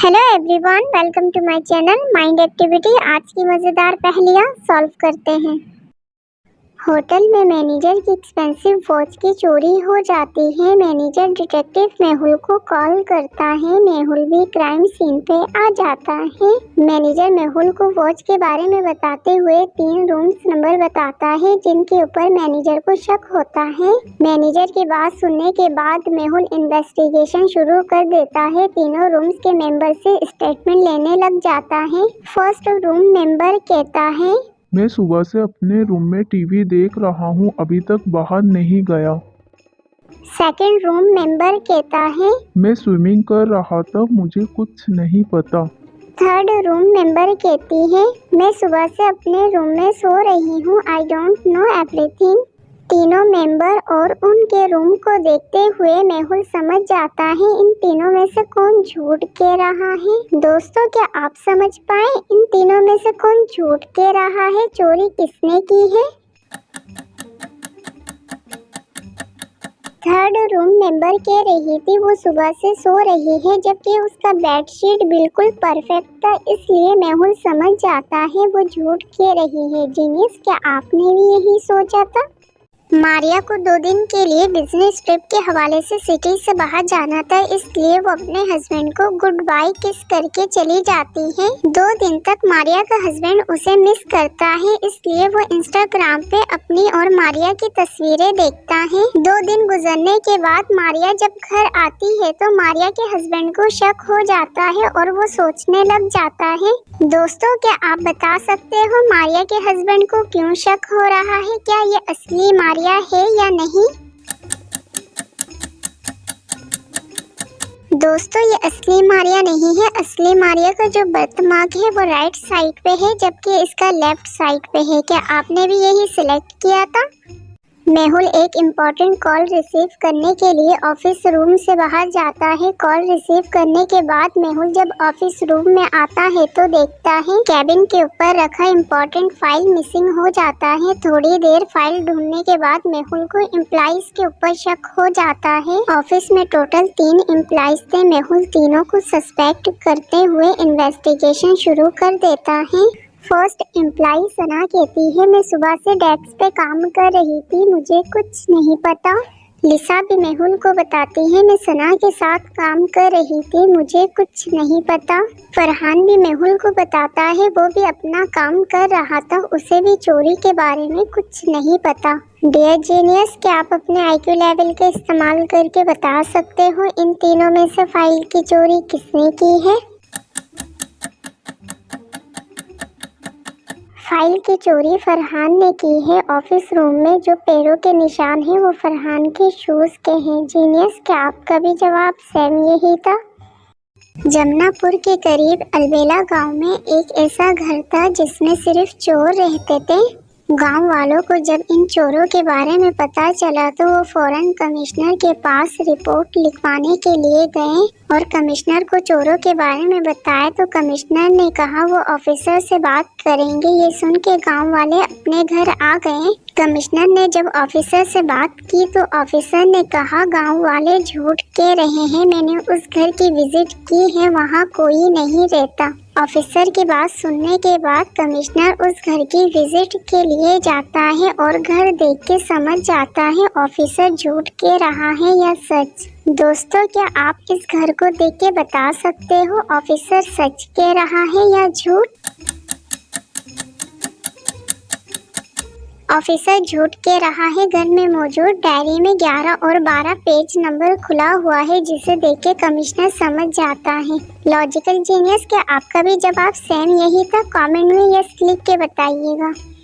Hello everyone, welcome to my channel mind activity. आज की मज़ेदार पहेलियाँ सॉल्व करते हैं। होटल में मैनेजर की एक्सपेंसिव वॉच की चोरी हो जाती है। मैनेजर डिटेक्टिव मेहुल को कॉल करता है। मेहुल भी क्राइम सीन पे आ जाता है। मैनेजर मेहुल को वॉच के बारे में बताते हुए 3 रूम्स नंबर बताता है जिनके ऊपर मैनेजर को शक होता है। मैनेजर की बात सुनने के बाद मेहुल इन्वेस्टिगेशन शुरू कर देता है। तीनों रूम्स के मेंबर से स्टेटमेंट लेने लग जाता है। फर्स्ट रूम मेंबर कहता है, मैं सुबह से अपने रूम में टीवी देख रहा हूँ, अभी तक बाहर नहीं गया। सेकंड रूम मेंबर कहता है, मैं स्विमिंग कर रहा था, मुझे कुछ नहीं पता। थर्ड रूम मेंबर कहती है, मैं सुबह से अपने रूम में सो रही हूँ, आई डोंट नो एवरीथिंग। तीनों मेंबर और उनके रूम को देखते हुए मेहुल समझ जाता है इन तीनों में से कौन झूठ कह रहा है। दोस्तों, क्या आप समझ पाए इन तीनों में से कौन झूठ कह रहा है? चोरी किसने की है? थर्ड रूम मेंबर कह रही थी वो सुबह से सो रही है, जबकि उसका बेडशीट बिल्कुल परफेक्ट था, इसलिए मेहुल समझ जाता है वो झूठ कह रही है। जीनियस, क्या आपने भी यही सोचा था? मारिया को 2 दिन के लिए बिजनेस ट्रिप के हवाले से सिटी से बाहर जाना था, इसलिए वो अपने हस्बैंड को गुड बाय किस करके चली जाती है। 2 दिन तक मारिया का हस्बैंड उसे मिस करता है, इसलिए वो इंस्टाग्राम पे अपनी और मारिया की तस्वीरें देखता है। 2 दिन गुजरने के बाद मारिया जब घर आती है तो मारिया के हस्बैंड को शक हो जाता है और वो सोचने लग जाता है। दोस्तों, क्या आप बता सकते हो मारिया के हस्बैंड को क्यों शक हो रहा है? क्या ये असली मारिया है या नहीं? दोस्तों, ये असली मारिया नहीं है। असली मारिया का जो बर्थमार्क है वो राइट साइड पे है, जबकि इसका लेफ्ट साइड पे है। क्या आपने भी यही सिलेक्ट किया था? मेहुल एक इम्पोर्टेंट कॉल रिसीव करने के लिए ऑफिस रूम से बाहर जाता है। कॉल रिसीव करने के बाद मेहुल जब ऑफिस रूम में आता है तो देखता है कैबिन के ऊपर रखा इम्पोर्टेंट फाइल मिसिंग हो जाता है। थोड़ी देर फाइल ढूंढने के बाद मेहुल को एम्प्लॉइज के ऊपर शक हो जाता है। ऑफिस में टोटल 3 एम्प्लॉइज थे। मेहुल तीनों को सस्पेक्ट करते हुए इन्वेस्टिगेशन शुरू कर देता है। फर्स्ट एम्प्लॉई सना कहती है, मैं सुबह से डेस्क पे काम कर रही थी, मुझे कुछ नहीं पता। लिसा भी मेहुल को बताती है, मैं सना के साथ काम कर रही थी, मुझे कुछ नहीं पता। फरहान भी मेहुल को बताता है वो भी अपना काम कर रहा था, उसे भी चोरी के बारे में कुछ नहीं पता। डियर जीनियस, क्या आप अपने IQ लेवल का इस्तेमाल करके बता सकते हो इन तीनों में से फाइल की चोरी किसने की है? फाइल की चोरी फरहान ने की है। ऑफिस रूम में जो पैरों के निशान हैं वो फरहान के शूज के हैं। जीनियस, क्या आपका भी जवाब सेम यही था? जमनापुर के करीब अलबेला गांव में एक ऐसा घर था जिसमें सिर्फ चोर रहते थे। गांव वालों को जब इन चोरों के बारे में पता चला तो वो फौरन कमिश्नर के पास रिपोर्ट लिखवाने के लिए गए और कमिश्नर को चोरों के बारे में बताया तो कमिश्नर ने कहा वो ऑफिसर से बात करेंगे। ये सुन के गाँव वाले अपने घर आ गए। कमिश्नर ने जब ऑफिसर से बात की तो ऑफिसर ने कहा गाँव वाले झूठ कह रहे हैं, मैंने उस घर की विजिट की है, वहाँ कोई नहीं रहता। ऑफिसर की बात सुनने के बाद कमिश्नर उस घर की विजिट के लिए जाता है और घर देख के समझ जाता है ऑफिसर झूठ कह रहा है या सच। दोस्तों, क्या आप इस घर को देख के बता सकते हो ऑफिसर सच कह रहा है या झूठ? ऑफिसर झूठ कह रहा है। घर में मौजूद डायरी में 11 और 12 पेज नंबर खुला हुआ है, जिसे देख के कमिश्नर समझ जाता है। लॉजिकल जीनियस, क्या आपका भी जवाब सेम यही था? कमेंट में यस लिख के बताइएगा।